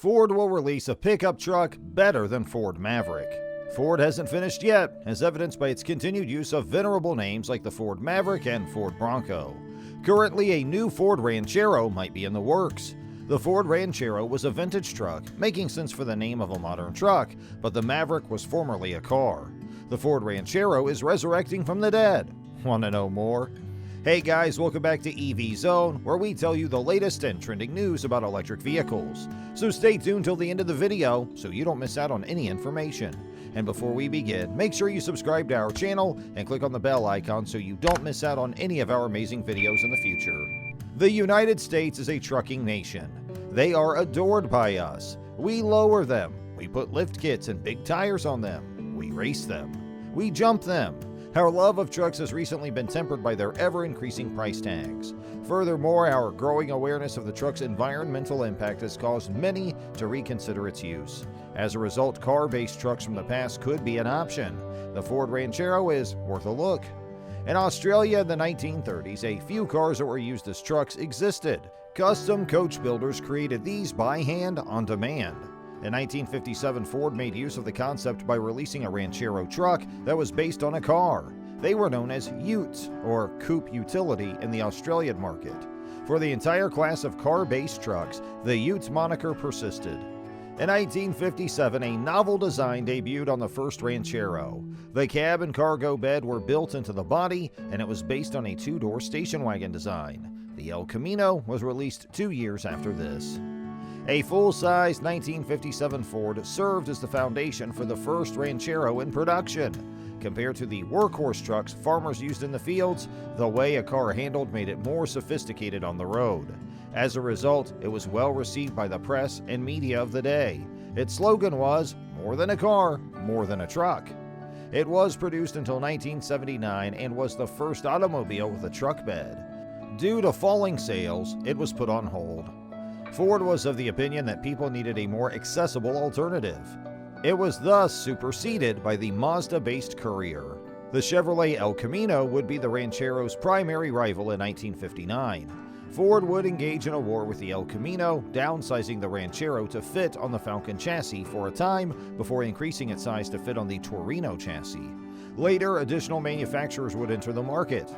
Ford will release a pickup truck better than Ford Maverick. Ford hasn't finished yet, as evidenced by its continued use of venerable names like the Ford Maverick and Ford Bronco. Currently, a new Ford Ranchero might be in the works. The Ford Ranchero was a vintage truck, making sense for the name of a modern truck, but the Maverick was formerly a car. The Ford Ranchero is resurrecting from the dead. Want to know more? Hey guys, welcome back to EV Zone, where we tell you the latest and trending news about electric vehicles. So stay tuned till the end of the video so you don't miss out on any information. And before we begin, make sure you subscribe to our channel and click on the bell icon so you don't miss out on any of our amazing videos in the future. The United States is a trucking nation. They are adored by us. We lower them. We put lift kits and big tires on them. We race them. We jump them. Our love of trucks has recently been tempered by their ever-increasing price tags. Furthermore, our growing awareness of the truck's environmental impact has caused many to reconsider its use. As a result, car-based trucks from the past could be an option. The Ford Ranchero is worth a look. In Australia in the 1930s, a few cars that were used as trucks existed. Custom coach builders created these by hand on demand. In 1957, Ford made use of the concept by releasing a Ranchero truck that was based on a car. They were known as utes, or coupe utility, in the Australian market. For the entire class of car-based trucks, the utes moniker persisted. In 1957, a novel design debuted on the first Ranchero. The cab and cargo bed were built into the body, and it was based on a two-door station wagon design. The El Camino was released 2 years after this. A full-size 1957 Ford served as the foundation for the first Ranchero in production. Compared to the workhorse trucks farmers used in the fields, the way a car handled made it more sophisticated on the road. As a result, it was well received by the press and media of the day. Its slogan was, "More than a car, more than a truck." It was produced until 1979 and was the first automobile with a truck bed. Due to falling sales, it was put on hold. Ford was of the opinion that people needed a more accessible alternative. It was thus superseded by the Mazda-based Courier. The Chevrolet El Camino would be the Ranchero's primary rival in 1959. Ford would engage in a war with the El Camino, downsizing the Ranchero to fit on the Falcon chassis for a time before increasing its size to fit on the Torino chassis. Later, additional manufacturers would enter the market.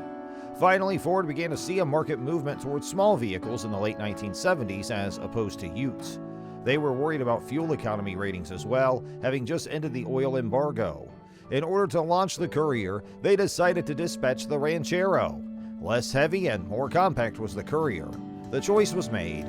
Finally, Ford began to see a market movement towards small vehicles in the late 1970s as opposed to utes. They were worried about fuel economy ratings as well, having just ended the oil embargo. In order to launch the Courier, they decided to dispatch the Ranchero. Less heavy and more compact was the Courier. The choice was made.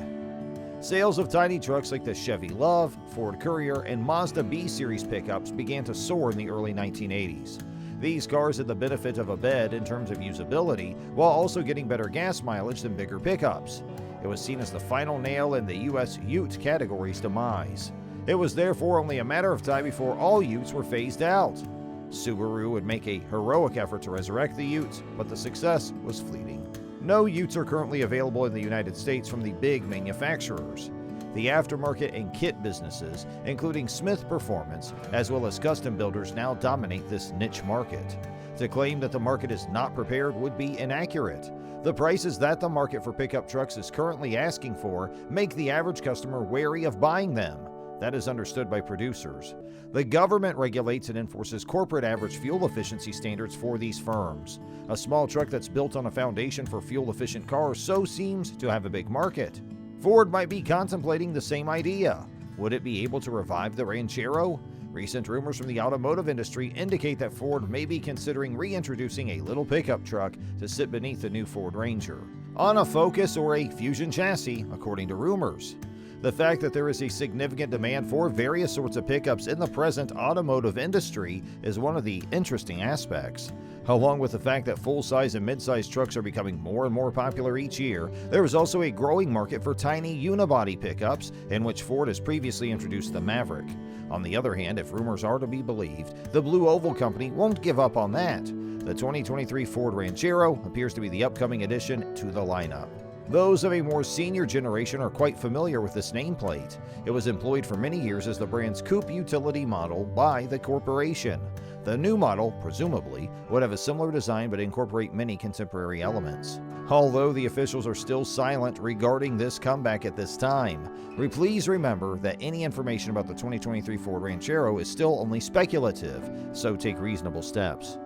Sales of tiny trucks like the Chevy Love, Ford Courier, and Mazda B-Series pickups began to soar in the early 1980s. These cars had the benefit of a bed in terms of usability, while also getting better gas mileage than bigger pickups. It was seen as the final nail in the U.S. ute category's demise. It was therefore only a matter of time before all utes were phased out. Subaru would make a heroic effort to resurrect the ute, but the success was fleeting. No utes are currently available in the United States from the big manufacturers. The aftermarket and kit businesses, including Smith Performance, as well as custom builders, now dominate this niche market. To claim that the market is not prepared would be inaccurate. The prices that the market for pickup trucks is currently asking for make the average customer wary of buying them. That is understood by producers. The government regulates and enforces corporate average fuel efficiency standards for these firms. A small truck that's built on a foundation for fuel-efficient cars so seems to have a big market. Ford might be contemplating the same idea. Would it be able to revive the Ranchero? Recent rumors from the automotive industry indicate that Ford may be considering reintroducing a little pickup truck to sit beneath the new Ford Ranger, on a Focus or a Fusion chassis, according to rumors. The fact that there is a significant demand for various sorts of pickups in the present automotive industry is one of the interesting aspects. Along with the fact that full-size and mid-size trucks are becoming more and more popular each year, there is also a growing market for tiny unibody pickups, in which Ford has previously introduced the Maverick. On the other hand, if rumors are to be believed, the Blue Oval Company won't give up on that. The 2023 Ford Ranchero appears to be the upcoming addition to the lineup. Those of a more senior generation are quite familiar with this nameplate. It was employed for many years as the brand's coupe utility model by the corporation. The new model, presumably, would have a similar design but incorporate many contemporary elements. Although the officials are still silent regarding this comeback at this time, please remember that any information about the 2023 Ford Ranchero is still only speculative, so take reasonable steps.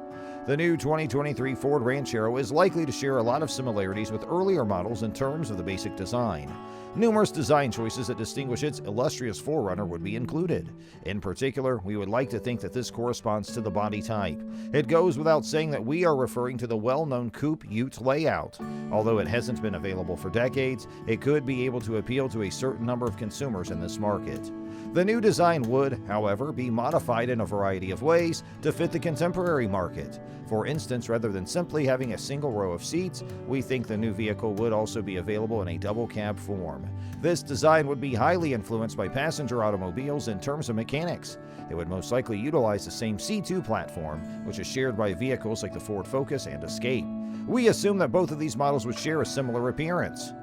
The new 2023 Ford Ranchero is likely to share a lot of similarities with earlier models in terms of the basic design. Numerous design choices that distinguish its illustrious forerunner would be included. In particular, we would like to think that this corresponds to the body type. It goes without saying that we are referring to the well-known coupe ute layout. Although it hasn't been available for decades, it could be able to appeal to a certain number of consumers in this market. The new design would, however, be modified in a variety of ways to fit the contemporary market. For instance, rather than simply having a single row of seats, we think the new vehicle would also be available in a double cab form. This design would be highly influenced by passenger automobiles in terms of mechanics. It would most likely utilize the same C2 platform, which is shared by vehicles like the Ford Focus and Escape. We assume that both of these models would share a similar appearance.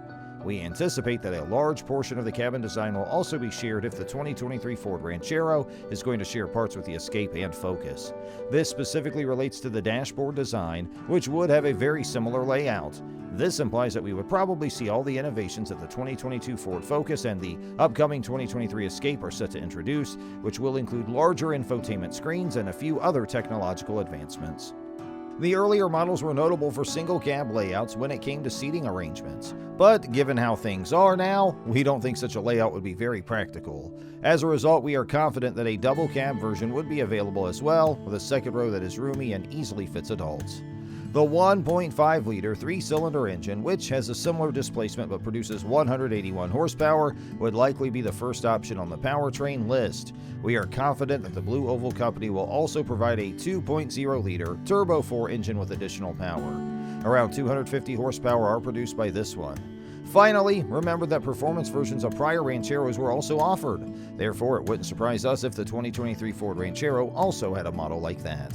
We anticipate that a large portion of the cabin design will also be shared if the 2023 Ford Ranchero is going to share parts with the Escape and Focus. This specifically relates to the dashboard design, which would have a very similar layout. This implies that we would probably see all the innovations that the 2022 Ford Focus and the upcoming 2023 Escape are set to introduce, which will include larger infotainment screens and a few other technological advancements. The earlier models were notable for single cab layouts when it came to seating arrangements, but given how things are now, we don't think such a layout would be very practical. As a result, we are confident that a double cab version would be available as well, with a second row that is roomy and easily fits adults. The 1.5-liter 3-cylinder engine, which has a similar displacement but produces 181 horsepower, would likely be the first option on the powertrain list. We are confident that the Blue Oval Company will also provide a 2.0-liter Turbo 4 engine with additional power. Around 250 horsepower are produced by this one. Finally, remember that performance versions of prior Rancheros were also offered. Therefore, it wouldn't surprise us if the 2023 Ford Ranchero also had a model like that.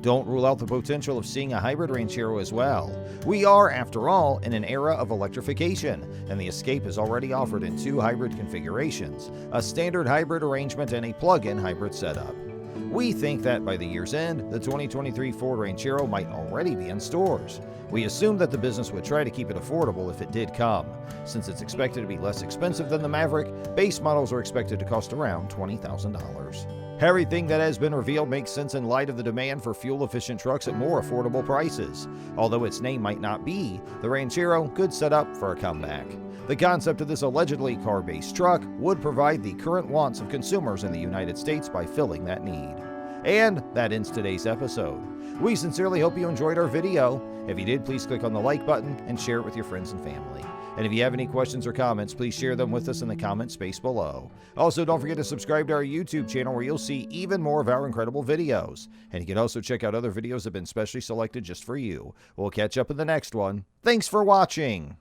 Don't rule out the potential of seeing a hybrid Ranchero as well. We are, after all, in an era of electrification, and the Escape is already offered in 2 hybrid configurations, a standard hybrid arrangement and a plug-in hybrid setup. We think that by the year's end, the 2023 Ford Ranchero might already be in stores. We assume that the business would try to keep it affordable if it did come. Since it's expected to be less expensive than the Maverick, base models are expected to cost around $20,000. Everything that has been revealed makes sense in light of the demand for fuel-efficient trucks at more affordable prices. Although its name might not be, the Ranchero could set up for a comeback. The concept of this allegedly car-based truck would provide the current wants of consumers in the United States by filling that need. And that ends today's episode. We sincerely hope you enjoyed our video. If you did, please click on the like button and share it with your friends and family. And if you have any questions or comments, please share them with us in the comment space below. Also, don't forget to subscribe to our YouTube channel where you'll see even more of our incredible videos. And you can also check out other videos that have been specially selected just for you. We'll catch up in the next one. Thanks for watching!